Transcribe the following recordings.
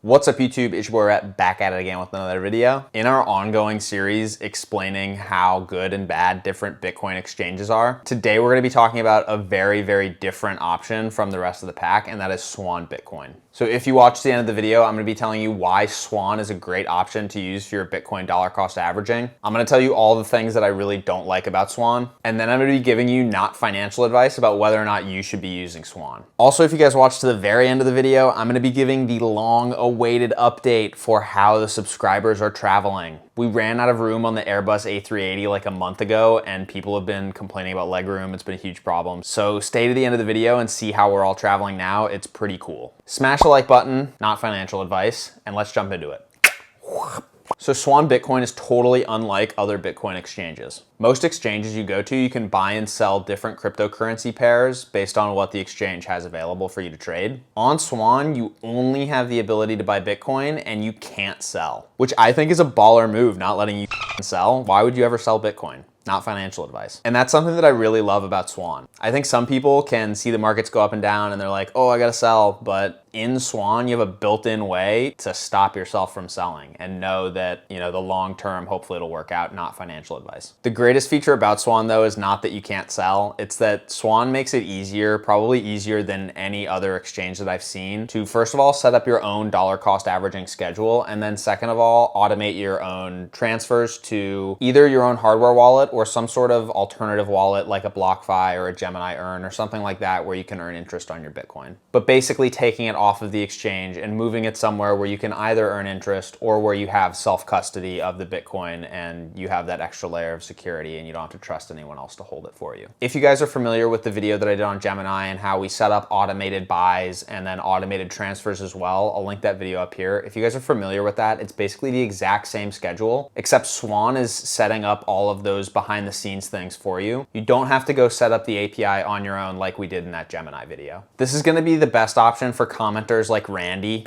What's up YouTube, it's your boy Rhett back at it again with another video. In our ongoing series explaining how good and bad different Bitcoin exchanges are, today we're going to be talking about a very different option from the rest of the pack, and that is Swan Bitcoin. So if you watch the end of the video, I'm going to be telling you why Swan is a great option to use for your Bitcoin dollar cost averaging. I'm going to tell you all the things that I really don't like about Swan, and then I'm going to be giving you not financial advice about whether or not you should be using Swan. Also, if you guys watch to the very end of the video, I'm going to be giving the long-awaited update for how the subscribers are traveling. We ran out of room on the Airbus A380 like a month ago, and people have been complaining about leg room. It's been a huge problem. So stay to the end of the video and see how we're all traveling now. It's pretty cool. Smash the like button, not financial advice, and let's jump into it. So Swan Bitcoin is totally unlike other Bitcoin exchanges. Most exchanges you go to, you can buy and sell different cryptocurrency pairs based on what the exchange has available for you to trade. On Swan, you only have the ability to buy Bitcoin and you can't sell, which I think is a baller move, not letting you sell. Why would you ever sell Bitcoin? Not financial advice. And that's something that I really love about Swan. I think some people can see the markets go up and down and they're like, oh, I gotta sell. But in Swan, you have a built-in way to stop yourself from selling and know that, the long term, hopefully it'll work out, not financial advice. The greatest feature about Swan though is not that you can't sell. It's that Swan makes it easier, probably easier than any other exchange that I've seen, to first of all, set up your own dollar cost averaging schedule. And then second of all, automate your own transfers to either your own hardware wallet or some sort of alternative wallet like a BlockFi or a Gemini Earn or something like that where you can earn interest on your Bitcoin. But basically taking it off of the exchange and moving it somewhere where you can either earn interest or where you have self-custody of the Bitcoin and you have that extra layer of security and you don't have to trust anyone else to hold it for you. If you guys are familiar with the video that I did on Gemini and how we set up automated buys and then automated transfers as well, I'll link that video up here. If you guys are familiar with that, it's basically the exact same schedule, except Swan is setting up all of those behind the scenes things for you. You don't have to go set up the API on your own like we did in that Gemini video. This is going to be the best option for commenters like Randy,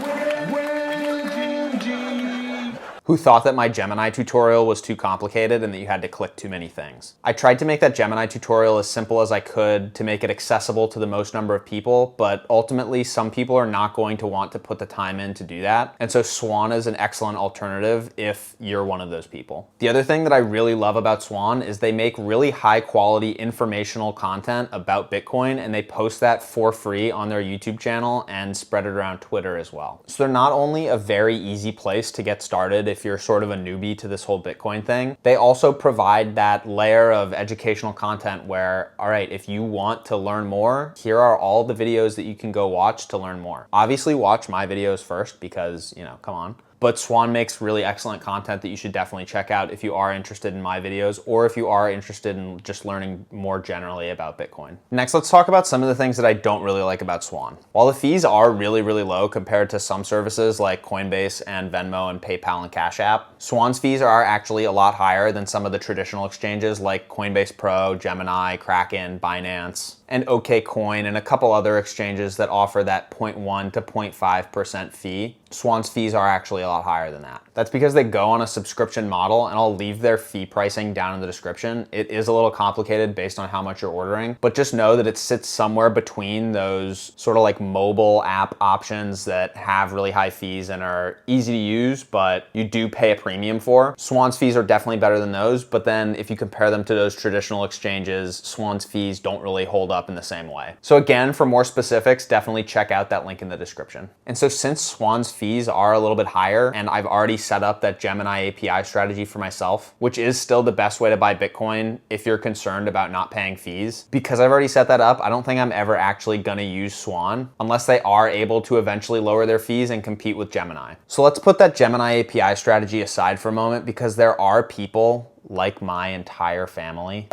who thought that my Gemini tutorial was too complicated and that you had to click too many things. I tried to make that Gemini tutorial as simple as I could to make it accessible to the most number of people, but ultimately some people are not going to want to put the time in to do that. And so Swan is an excellent alternative if you're one of those people. The other thing that I really love about Swan is they make really high quality informational content about Bitcoin, and they post that for free on their YouTube channel and spread it around Twitter as well. So they're not only a very easy place to get started if you're sort of a newbie to this whole Bitcoin thing, they also provide that layer of educational content where, all right, if you want to learn more, here are all the videos that you can go watch to learn more. Obviously watch my videos first because, come on. But Swan makes really excellent content that you should definitely check out if you are interested in my videos or if you are interested in just learning more generally about Bitcoin. Next, let's talk about some of the things that I don't really like about Swan. While the fees are really low compared to some services like Coinbase and Venmo and PayPal and Cash App, Swan's fees are actually a lot higher than some of the traditional exchanges like Coinbase Pro, Gemini, Kraken, Binance, and OKCoin, and a couple other exchanges that offer that 0.1 to 0.5% fee. Swan's fees are actually a lot higher than that. That's because they go on a subscription model, and I'll leave their fee pricing down in the description. It is a little complicated based on how much you're ordering, but just know that it sits somewhere between those sort of like mobile app options that have really high fees and are easy to use, but you do pay a premium for. Swan's fees are definitely better than those, but then if you compare them to those traditional exchanges, Swan's fees don't really hold up in the same way. So again, for more specifics, definitely check out that link in the description. And so since Swan's fees are a little bit higher, and I've already set up that Gemini API strategy for myself, which is still the best way to buy Bitcoin if you're concerned about not paying fees. Because I've already set that up, I don't think I'm ever actually gonna use Swan unless they are able to eventually lower their fees and compete with Gemini. So let's put that Gemini API strategy aside for a moment, because there are people like my entire family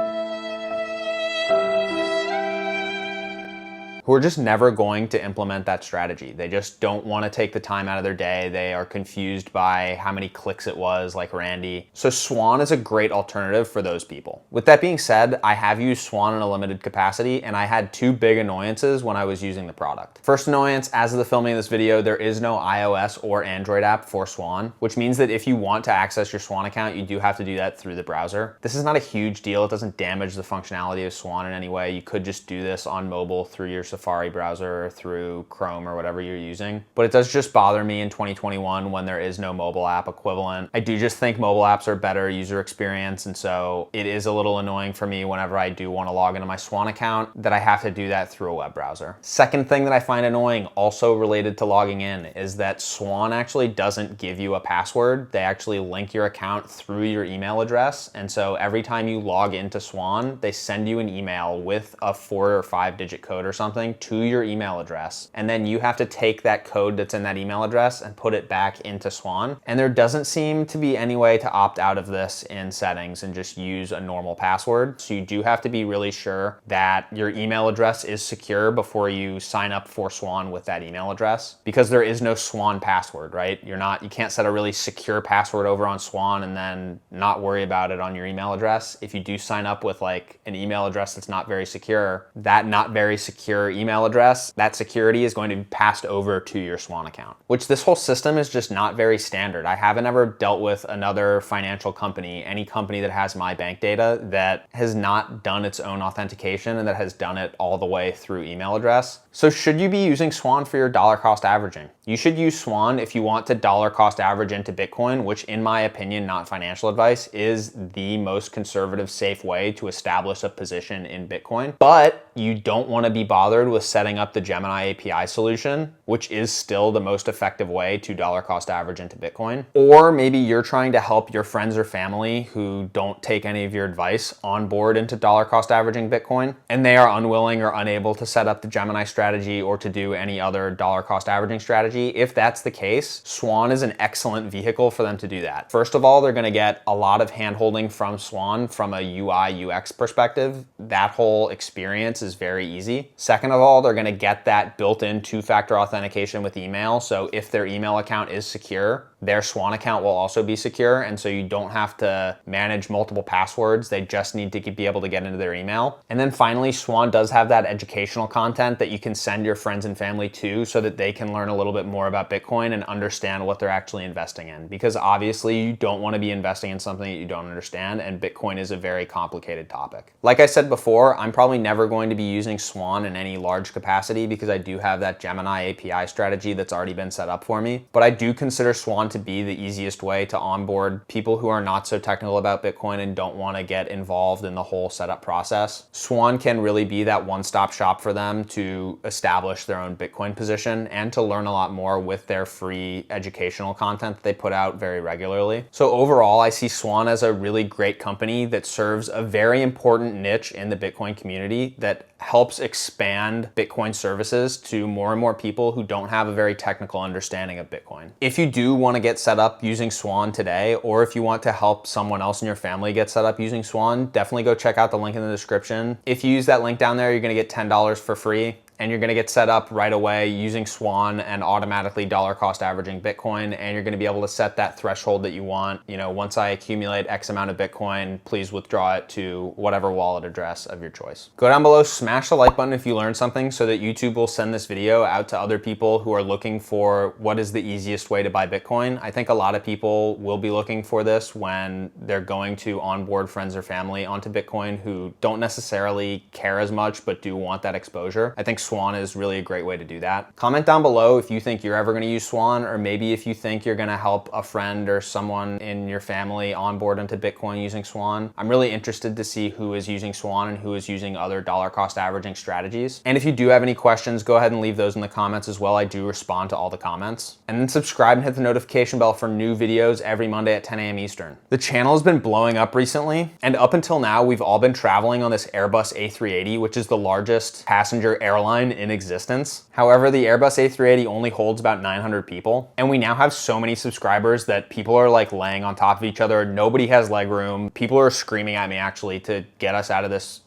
who are just never going to implement that strategy. They just don't want to take the time out of their day. They are confused by how many clicks it was, like Randy. So Swan is a great alternative for those people. With that being said, I have used Swan in a limited capacity, and I had two big annoyances when I was using the product. First annoyance, as of the filming of this video, there is no iOS or Android app for Swan, which means that if you want to access your Swan account, you do have to do that through the browser. This is not a huge deal. It doesn't damage the functionality of Swan in any way. You could just do this on mobile through your Safari browser or through Chrome or whatever you're using. But it does just bother me in 2021 when there is no mobile app equivalent. I do just think mobile apps are better user experience, and so it is a little annoying for me whenever I do want to log into my Swan account that I have to do that through a web browser. Second thing that I find annoying, also related to logging in, is that Swan actually doesn't give you a password. They actually link your account through your email address, and so every time you log into Swan, they send you an email with a 4 or 5 digit code or something to your email address, and then you have to take that code that's in that email address and put it back into Swan. And there doesn't seem to be any way to opt out of this in settings and just use a normal password. So you do have to be really sure that your email address is secure before you sign up for Swan with that email address, because there is no Swan password, right? You can't set a really secure password over on Swan and then not worry about it on your email address. If you do sign up with like an email address that's not very secure, that not very secure email address, that security is going to be passed over to your Swan account, which this whole system is just not very standard. I haven't ever dealt with another financial company, any company that has my bank data, that has not done its own authentication and that has done it all the way through email address. So should you be using Swan for your dollar cost averaging? You should use Swan if you want to dollar cost average into Bitcoin, which in my opinion, not financial advice, is the most conservative, safe way to establish a position in Bitcoin. But you don't want to be bothered with setting up the Gemini API solution, which is still the most effective way to dollar cost average into Bitcoin. Or maybe you're trying to help your friends or family who don't take any of your advice on board into dollar cost averaging Bitcoin, and they are unwilling or unable to set up the Gemini strategy or to do any other dollar cost averaging strategy. If that's the case, Swan is an excellent vehicle for them to do that. First of all, they're going to get a lot of handholding from Swan from a UI UX perspective. That whole experience is very easy. Second of all, they're going to get that built-in two-factor authentication with email. So if their email account is secure, their Swan account will also be secure, and so you don't have to manage multiple passwords. They just need to be able to get into their email. And then finally, Swan does have that educational content that you can send your friends and family to so that they can learn a little bit more about Bitcoin and understand what they're actually investing in. Because obviously you don't want to be investing in something that you don't understand, and Bitcoin is a very complicated topic. Like I said before, I'm probably never going to be using Swan in any large capacity because I do have that Gemini API strategy that's already been set up for me. But I do consider Swan to be the easiest way to onboard people who are not so technical about Bitcoin and don't want to get involved in the whole setup process. Swan can really be that one-stop shop for them to establish their own Bitcoin position and to learn a lot more with their free educational content that they put out very regularly. So overall, I see Swan as a really great company that serves a very important niche in the Bitcoin community that helps expand Bitcoin services to more and more people who don't have a very technical understanding of Bitcoin. If you do want to get set up using Swan today, or if you want to help someone else in your family get set up using Swan, definitely go check out the link in the description. If you use that link down there, you're going to get $10 for free. And you're gonna get set up right away using Swan and automatically dollar cost averaging Bitcoin, and you're gonna be able to set that threshold that you want. You know, once I accumulate X amount of Bitcoin, please withdraw it to whatever wallet address of your choice. Go down below, smash the like button if you learned something so that YouTube will send this video out to other people who are looking for what is the easiest way to buy Bitcoin. I think a lot of people will be looking for this when they're going to onboard friends or family onto Bitcoin who don't necessarily care as much but do want that exposure. I think Swan is really a great way to do that. Comment down below if you think you're ever going to use Swan, or maybe if you think you're going to help a friend or someone in your family onboard into Bitcoin using Swan. I'm really interested to see who is using Swan and who is using other dollar cost averaging strategies. And if you do have any questions, go ahead and leave those in the comments as well. I do respond to all the comments. And then subscribe and hit the notification bell for new videos every Monday at 10 a.m. Eastern. The channel has been blowing up recently, and up until now, we've all been traveling on this Airbus A380, which is the largest passenger airline in existence. However, the Airbus A380 only holds about 900 people, and we now have so many subscribers that people are like laying on top of each other. Nobody has leg room. People are screaming at me actually to get us out of this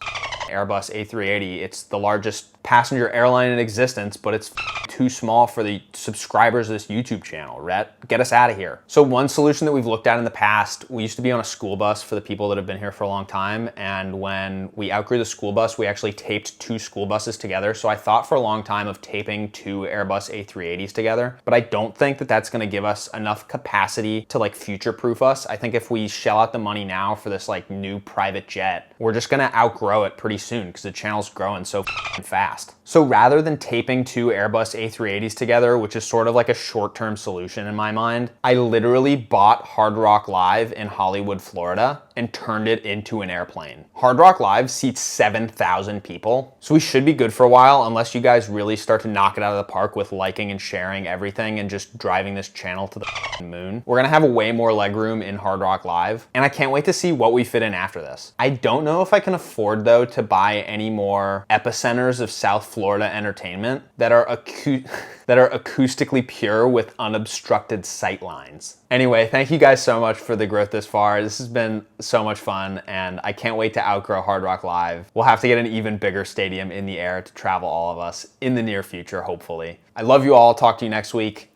Airbus A380. It's the largest passenger airline in existence, but it's too small for the subscribers of this YouTube channel. Rhett, get us out of here. So one solution that we've looked at in the past, we used to be on a school bus for the people that have been here for a long time. And when we outgrew the school bus, we actually taped 2 school buses together. So I thought for a long time of taping 2 Airbus A380s together, but I don't think that that's gonna give us enough capacity to like future-proof us. I think if we shell out the money now for this like new private jet, we're just gonna outgrow it pretty soon because the channel's growing so fast. So rather than taping 2 Airbus A380s together, which is sort of like a short-term solution in my mind, I literally bought Hard Rock Live in Hollywood, Florida, and turned it into an airplane. Hard Rock Live seats 7,000 people, so we should be good for a while unless you guys really start to knock it out of the park with liking and sharing everything and just driving this channel to the moon. We're gonna have a way more legroom in Hard Rock Live, and I can't wait to see what we fit in after this. I don't know if I can afford, though, to buy any more epicenters of South Florida entertainment that are acoustically pure with unobstructed sight lines. Anyway, thank you guys so much for the growth this far. This has been so much fun, and I can't wait to outgrow Hard Rock Live. We'll have to get an even bigger stadium in the air to travel all of us in the near future, hopefully. I love you all. Talk to you next week.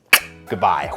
Goodbye.